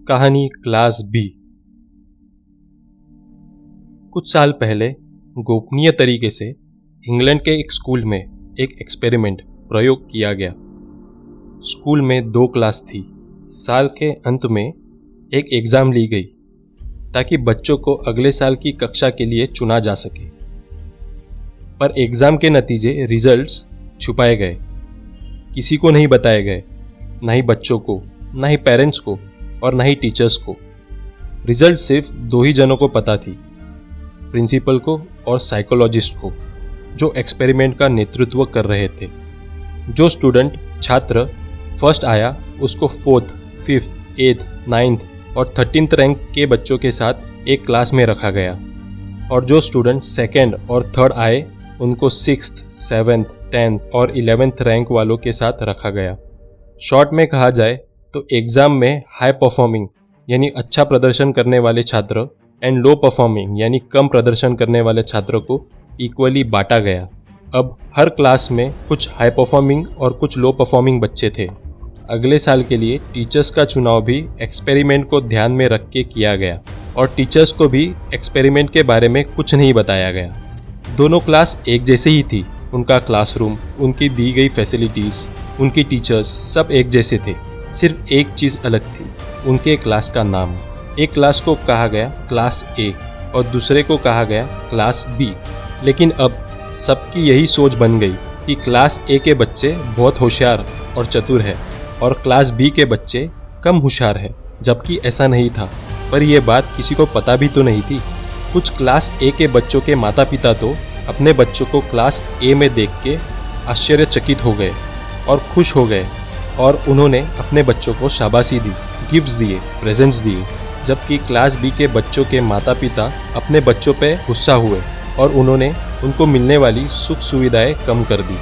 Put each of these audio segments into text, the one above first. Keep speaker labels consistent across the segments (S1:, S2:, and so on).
S1: कहानी class B. कुछ साल पहले गोपनीय तरीके से इंग्लैंड के एक स्कूल में एक एक्सपेरिमेंट प्रयोग किया गया। स्कूल में 2 क्लास थी। साल के अंत में एक एग्ज़ाम ली गई ताकि बच्चों को अगले साल की कक्षा के लिए चुना जा सके। पर एग्ज़ाम के नतीजे रिजल्ट्स छुपाए गए, किसी को नहीं बताए गए, ना ही बच्चों को, ना ही पेरेंट्स को और ना ही टीचर्स को। रिजल्ट सिर्फ 2 ही जनों को पता थी, प्रिंसिपल को और साइकोलॉजिस्ट को, जो एक्सपेरिमेंट का नेतृत्व कर रहे थे। जो स्टूडेंट छात्र फर्स्ट आया उसको 4th, 5th, 8th, 9th और 13th रैंक के बच्चों के साथ एक क्लास में रखा गया, और जो स्टूडेंट 2nd और 3rd आए उनको 6th, 7th, 10th और 11th रैंक वालों के साथ रखा गया। शॉर्ट में कहा जाए तो एग्ज़ाम में हाई परफॉर्मिंग यानी अच्छा प्रदर्शन करने वाले छात्र एंड लो परफॉर्मिंग यानी कम प्रदर्शन करने वाले छात्रों को इक्वली बांटा गया। अब हर क्लास में कुछ हाई परफॉर्मिंग और कुछ लो परफॉर्मिंग बच्चे थे। अगले साल के लिए टीचर्स का चुनाव भी एक्सपेरिमेंट को ध्यान में रख के किया गया, और टीचर्स को भी एक्सपेरिमेंट के बारे में कुछ नहीं बताया गया। दोनों क्लास एक जैसे ही थी। उनका क्लासरूम, उनकी दी गई फैसिलिटीज़, उनकी टीचर्स सब एक जैसे थे। सिर्फ एक चीज़ अलग थी, उनके क्लास का नाम। एक क्लास को कहा गया क्लास ए और दूसरे को कहा गया क्लास बी। लेकिन अब सबकी यही सोच बन गई कि क्लास ए के बच्चे बहुत होशियार और चतुर है और क्लास बी के बच्चे कम होशियार है, जबकि ऐसा नहीं था। पर यह बात किसी को पता भी तो नहीं थी। कुछ क्लास ए के बच्चों के माता पिता तो अपने बच्चों को क्लास ए में देख के आश्चर्यचकित हो गए और खुश हो गए, और उन्होंने अपने बच्चों को शाबाशी दी, गिफ्ट्स दिए, प्रेजेंट्स दिए। जबकि क्लास बी के बच्चों के माता पिता अपने बच्चों पे गुस्सा हुए और उन्होंने उनको मिलने वाली सुख सुविधाएं कम कर दी।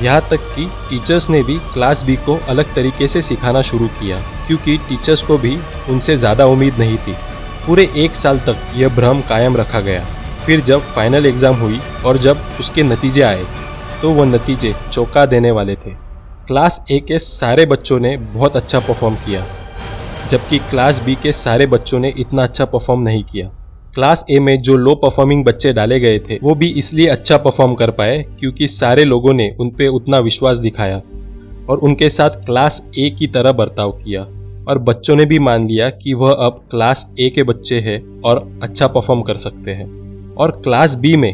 S1: यहाँ तक कि टीचर्स ने भी क्लास बी को अलग तरीके से सिखाना शुरू किया, क्योंकि टीचर्स को भी उनसे ज़्यादा उम्मीद नहीं थी। पूरे 1 साल तक यह भ्रम कायम रखा गया। फिर जब फाइनल एग्ज़ाम हुई और जब उसके नतीजे आए तो वो नतीजे चौंका देने वाले थे। क्लास ए के सारे बच्चों ने बहुत अच्छा परफॉर्म किया, जबकि क्लास बी के सारे बच्चों ने इतना अच्छा परफॉर्म नहीं किया। क्लास ए में जो लो परफॉर्मिंग बच्चे डाले गए थे वो भी इसलिए अच्छा परफॉर्म कर पाए क्योंकि सारे लोगों ने उन पे उतना विश्वास दिखाया और उनके साथ क्लास ए की तरह बर्ताव किया, और बच्चों ने भी मान लिया कि वह अब क्लास ए के बच्चे हैं और अच्छा परफॉर्म कर सकते हैं। और क्लास बी में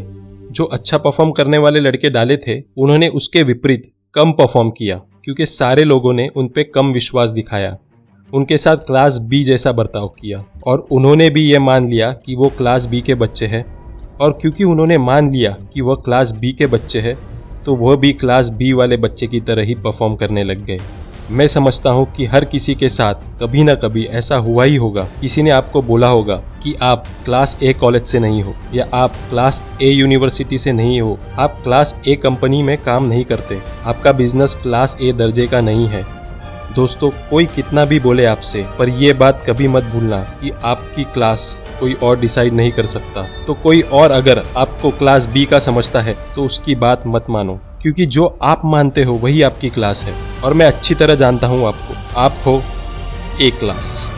S1: जो अच्छा परफॉर्म करने वाले लड़के डाले थे उन्होंने उसके विपरीत कम परफॉर्म किया, क्योंकि सारे लोगों ने उन पे कम विश्वास दिखाया, उनके साथ क्लास बी जैसा बर्ताव किया, और उन्होंने भी ये मान लिया कि वो क्लास बी के बच्चे हैं। और क्योंकि उन्होंने मान लिया कि वह क्लास बी के बच्चे हैं तो वह भी क्लास बी वाले बच्चे की तरह ही परफॉर्म करने लग गए। मैं समझता हूँ कि हर किसी के साथ कभी ना कभी ऐसा हुआ ही होगा। किसी ने आपको बोला होगा कि आप क्लास ए कॉलेज से नहीं हो, या आप क्लास ए यूनिवर्सिटी से नहीं हो, आप क्लास ए कंपनी में काम नहीं करते, आपका बिजनेस क्लास ए दर्जे का नहीं है। दोस्तों, कोई कितना भी बोले आपसे, पर यह बात कभी मत भूलना कि आपकी क्लास कोई और डिसाइड नहीं कर सकता। तो कोई और अगर आपको क्लास बी का समझता है तो उसकी बात मत मानो, क्योंकि जो आप मानते हो वही आपकी क्लास है। और मैं अच्छी तरह जानता हूँ आपको, आप हो ए क्लास।